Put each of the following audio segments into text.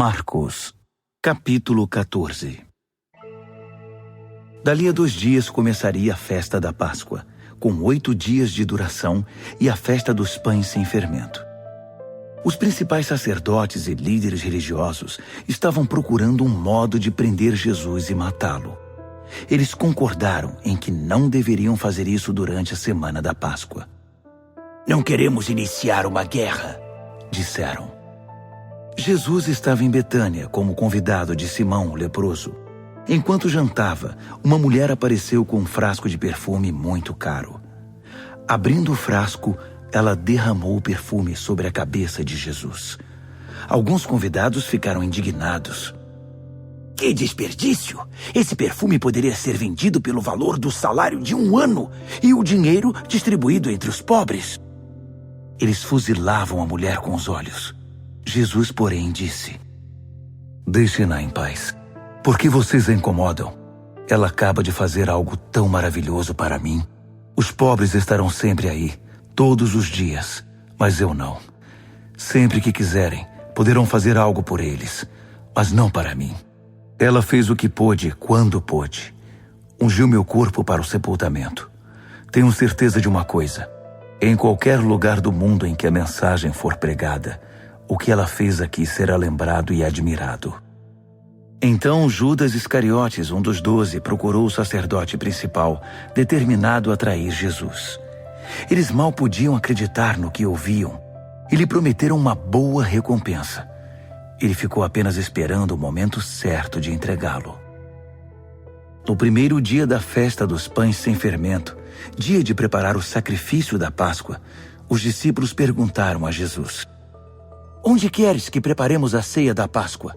Marcos, capítulo 14. Dali a 2 dias começaria a festa da Páscoa, com 8 dias de duração, e a festa dos pães sem fermento. Os principais sacerdotes e líderes religiosos estavam procurando um modo de prender Jesus e matá-lo. Eles concordaram em que não deveriam fazer isso durante a semana da Páscoa. "Não queremos iniciar uma guerra", disseram. Jesus estava em Betânia como convidado de Simão, o leproso. Enquanto jantava, uma mulher apareceu com um frasco de perfume muito caro. Abrindo o frasco, ela derramou o perfume sobre a cabeça de Jesus. Alguns convidados ficaram indignados. "Que desperdício! Esse perfume poderia ser vendido pelo valor do salário de 1 ano e o dinheiro distribuído entre os pobres." Eles fuzilavam a mulher com os olhos. Jesus, porém, disse: "Deixem-na em paz. Por que vocês a incomodam? Ela acaba de fazer algo tão maravilhoso para mim. Os pobres estarão sempre aí, todos os dias, mas eu não. Sempre que quiserem, poderão fazer algo por eles, mas não para mim. Ela fez o que pôde, quando pôde. Ungiu meu corpo para o sepultamento. Tenho certeza de uma coisa: em qualquer lugar do mundo em que a mensagem for pregada, o que ela fez aqui será lembrado e admirado." Então Judas Iscariotes, um dos 12, procurou o sacerdote principal, determinado a trair Jesus. Eles mal podiam acreditar no que ouviam e lhe prometeram uma boa recompensa. Ele ficou apenas esperando o momento certo de entregá-lo. No primeiro dia da festa dos pães sem fermento, dia de preparar o sacrifício da Páscoa, os discípulos perguntaram a Jesus: "Onde queres que preparemos a ceia da Páscoa?"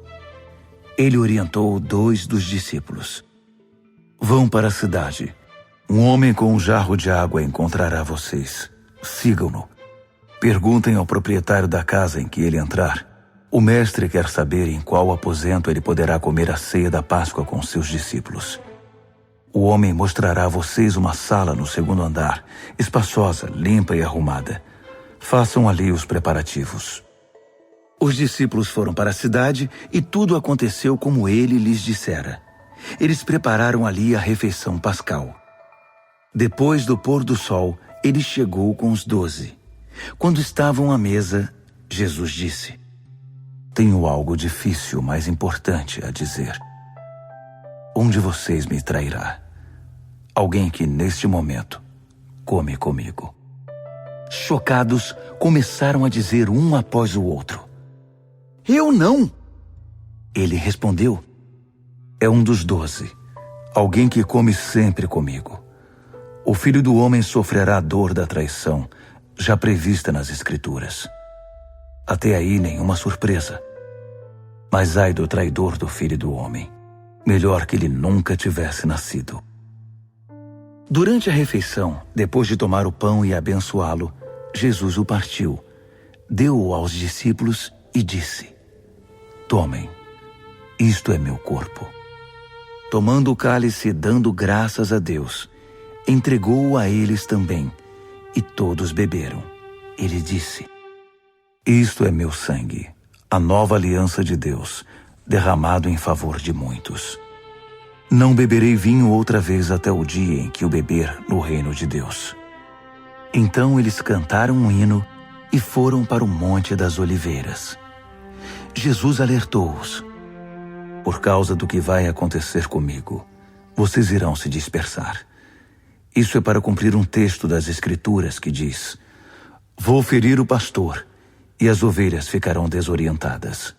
Ele orientou 2 dos discípulos. "Vão para a cidade. Um homem com um jarro de água encontrará vocês. Sigam-no. Perguntem ao proprietário da casa em que ele entrar. O mestre quer saber em qual aposento ele poderá comer a ceia da Páscoa com seus discípulos. O homem mostrará a vocês uma sala no 2º andar, espaçosa, limpa e arrumada. Façam ali os preparativos." Os discípulos foram para a cidade e tudo aconteceu como ele lhes dissera. Eles prepararam ali a refeição pascal. Depois do pôr do sol, ele chegou com os 12. Quando estavam à mesa, Jesus disse: "Tenho algo difícil, mas importante a dizer. Um de vocês me trairá. Alguém que, neste momento, come comigo." Chocados, começaram a dizer um após o outro: "Eu não!" Ele respondeu: "É um dos 12, alguém que come sempre comigo. O Filho do Homem sofrerá a dor da traição, já prevista nas Escrituras. Até aí nenhuma surpresa. Mas ai do traidor do Filho do Homem. Melhor que ele nunca tivesse nascido." Durante a refeição, depois de tomar o pão e abençoá-lo, Jesus o partiu, deu-o aos discípulos e disse: "Tomem, isto é meu corpo." Tomando o cálice e dando graças a Deus, entregou-o a eles também, e todos beberam. Ele disse: "Isto é meu sangue, a nova aliança de Deus, derramado em favor de muitos. Não beberei vinho outra vez até o dia em que o beber no reino de Deus." Então eles cantaram um hino e foram para o Monte das Oliveiras. Jesus alertou-os: "Por causa do que vai acontecer comigo, vocês irão se dispersar. Isso é para cumprir um texto das Escrituras que diz: Vou ferir o pastor, e as ovelhas ficarão desorientadas.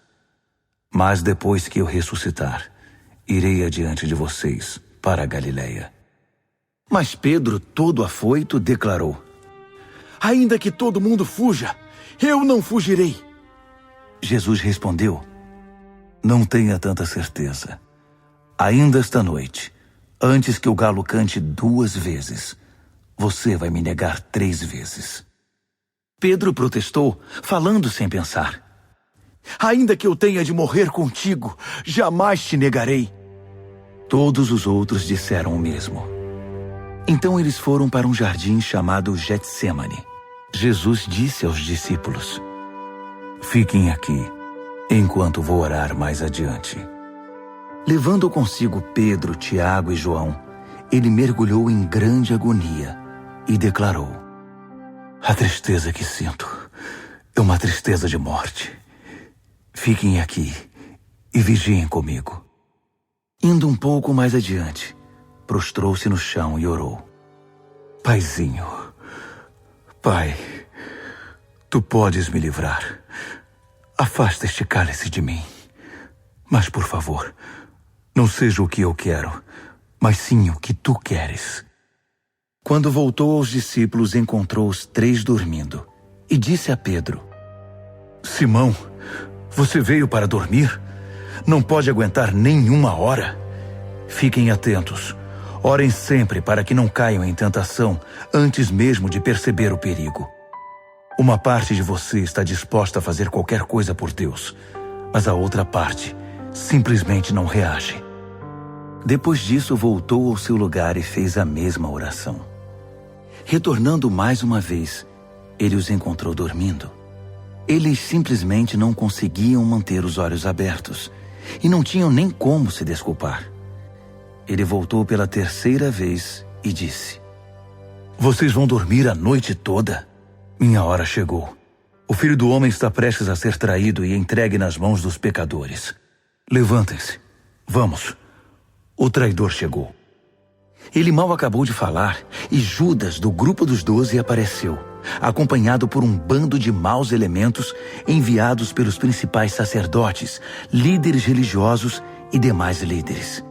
Mas depois que eu ressuscitar, irei adiante de vocês para a Galileia." Mas Pedro, todo afoito, declarou: "Ainda que todo mundo fuja, eu não fugirei." Jesus respondeu: "Não tenha tanta certeza. Ainda esta noite, antes que o galo cante 2 vezes, você vai me negar 3 vezes." Pedro protestou, falando sem pensar: "Ainda que eu tenha de morrer contigo, jamais te negarei." Todos os outros disseram o mesmo. Então eles foram para um jardim chamado Getsêmani. Jesus disse aos discípulos: "Fiquem aqui, enquanto vou orar mais adiante. Levando consigo Pedro, Tiago e João, ele mergulhou em grande agonia e declarou: a tristeza que sinto é uma tristeza de morte. Fiquem aqui e vigiem comigo. Indo um pouco mais adiante, prostrou-se no chão e orou: Paizinho, Pai, tu podes me livrar. Afasta este cálice de mim. Mas, por favor, não seja o que eu quero, mas sim o que tu queres. Quando voltou aos discípulos, encontrou os 3 dormindo e disse a Pedro: Simão, você veio para dormir? Não pode aguentar nem 1 hora? Fiquem atentos. Orem sempre para que não caiam em tentação antes mesmo de perceber o perigo. Uma parte de você está disposta a fazer qualquer coisa por Deus, mas a outra parte simplesmente não reage. Depois disso, voltou ao seu lugar e fez a mesma oração. Retornando mais uma vez, ele os encontrou dormindo. Eles simplesmente não conseguiam manter os olhos abertos e não tinham nem como se desculpar. Ele voltou pela 3ª vez e disse: Vocês vão dormir a noite toda? Minha hora chegou. O Filho do Homem está prestes a ser traído e entregue nas mãos dos pecadores. Levantem-se. Vamos. O traidor chegou. Ele mal acabou de falar e Judas, do grupo dos 12, apareceu, acompanhado por um bando de maus elementos enviados pelos principais sacerdotes, líderes religiosos e demais líderes.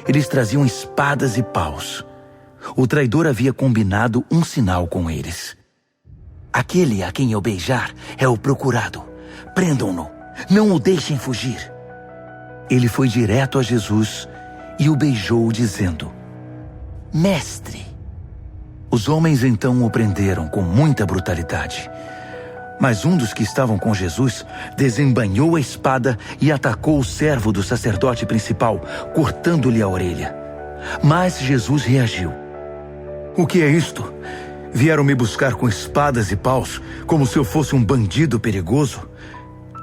Eles traziam espadas e paus. O traidor havia combinado um sinal com eles. Aquele a quem eu beijar é o procurado. Prendam-no. Não o deixem fugir. Ele foi direto a Jesus e o beijou, dizendo: Mestre. Os homens então o prenderam com muita brutalidade. Mas um dos que estavam com Jesus desembainhou a espada e atacou o servo do sacerdote principal, cortando-lhe a orelha. Mas Jesus reagiu. O que é isto? Vieram me buscar com espadas e paus, como se eu fosse um bandido perigoso?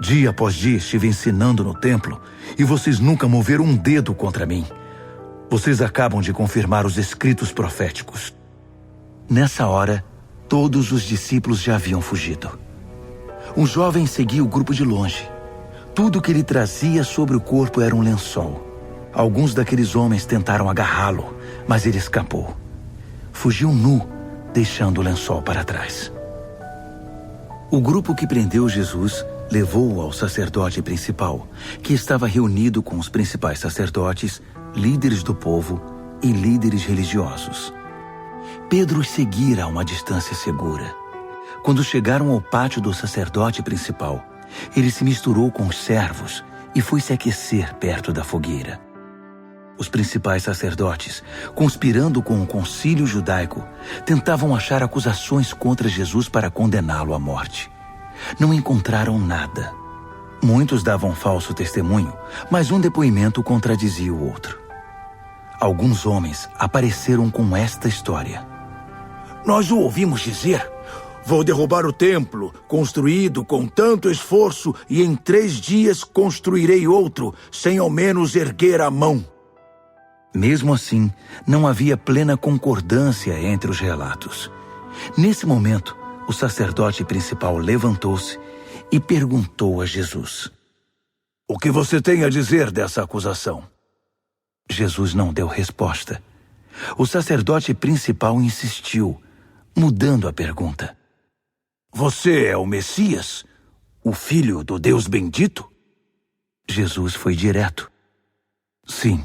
Dia após dia estive ensinando no templo, e vocês nunca moveram um dedo contra mim. Vocês acabam de confirmar os escritos proféticos. Nessa hora, todos os discípulos já haviam fugido. Um jovem seguia o grupo de longe. Tudo que ele trazia sobre o corpo era um lençol. Alguns daqueles homens tentaram agarrá-lo, mas ele escapou. Fugiu nu, deixando o lençol para trás. O grupo que prendeu Jesus levou-o ao sacerdote principal, que estava reunido com os principais sacerdotes, líderes do povo e líderes religiosos. Pedro os seguira a uma distância segura. Quando chegaram ao pátio do sacerdote principal, ele se misturou com os servos e foi se aquecer perto da fogueira. Os principais sacerdotes, conspirando com o concílio judaico, tentavam achar acusações contra Jesus para condená-lo à morte. Não encontraram nada. Muitos davam falso testemunho, mas um depoimento contradizia o outro. Alguns homens apareceram com esta história: Nós o ouvimos dizer: Vou derrubar o templo, construído com tanto esforço, e em 3 dias construirei outro, sem ao menos erguer a mão. Mesmo assim, não havia plena concordância entre os relatos. Nesse momento, o sacerdote principal levantou-se e perguntou a Jesus: O que você tem a dizer dessa acusação? Jesus não deu resposta. O sacerdote principal insistiu, mudando a pergunta: Você é o Messias, o Filho do Deus bendito? Jesus foi direto: Sim,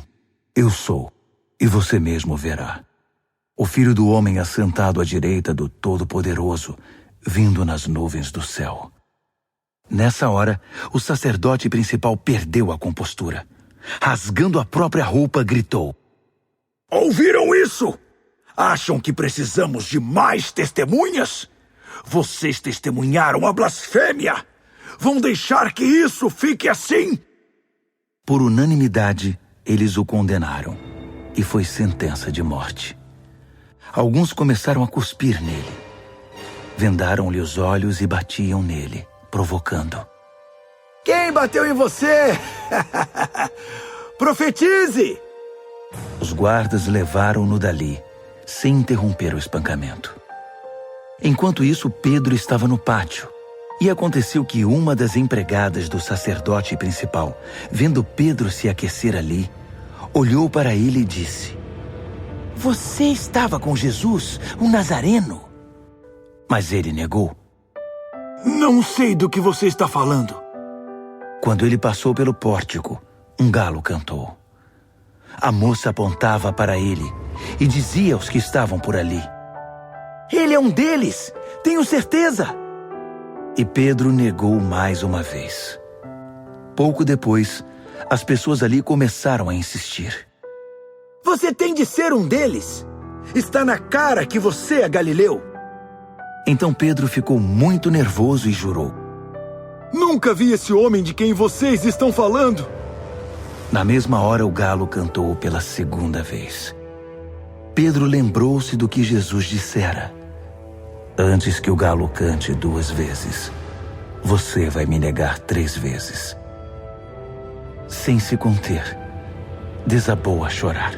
eu sou, e você mesmo verá. O Filho do Homem assentado à direita do Todo-Poderoso, vindo nas nuvens do céu. Nessa hora, o sacerdote principal perdeu a compostura. Rasgando a própria roupa, gritou: Ouviram isso? Acham que precisamos de mais testemunhas? Vocês testemunharam a blasfêmia! Vão deixar que isso fique assim? Por unanimidade, eles o condenaram, e foi sentença de morte. Alguns começaram a cuspir nele. Vendaram-lhe os olhos e batiam nele, provocando: Quem bateu em você? Profetize! Os guardas levaram-no dali, sem interromper o espancamento. Enquanto isso, Pedro estava no pátio. E aconteceu que uma das empregadas do sacerdote principal, vendo Pedro se aquecer ali, olhou para ele e disse: Você estava com Jesus, o Nazareno? Mas ele negou. Não sei do que você está falando. Quando ele passou pelo pórtico, um galo cantou. A moça apontava para ele e dizia aos que estavam por ali: Ele é um deles, tenho certeza. E Pedro negou mais uma vez. Pouco depois, as pessoas ali começaram a insistir. Você tem de ser um deles. Está na cara que você é Galileu. Então Pedro ficou muito nervoso e jurou: Nunca vi esse homem de quem vocês estão falando. Na mesma hora, o galo cantou pela segunda vez. Pedro lembrou-se do que Jesus dissera: Antes que o galo cante 2 vezes, você vai me negar 3 vezes. Sem se conter, desabou a chorar.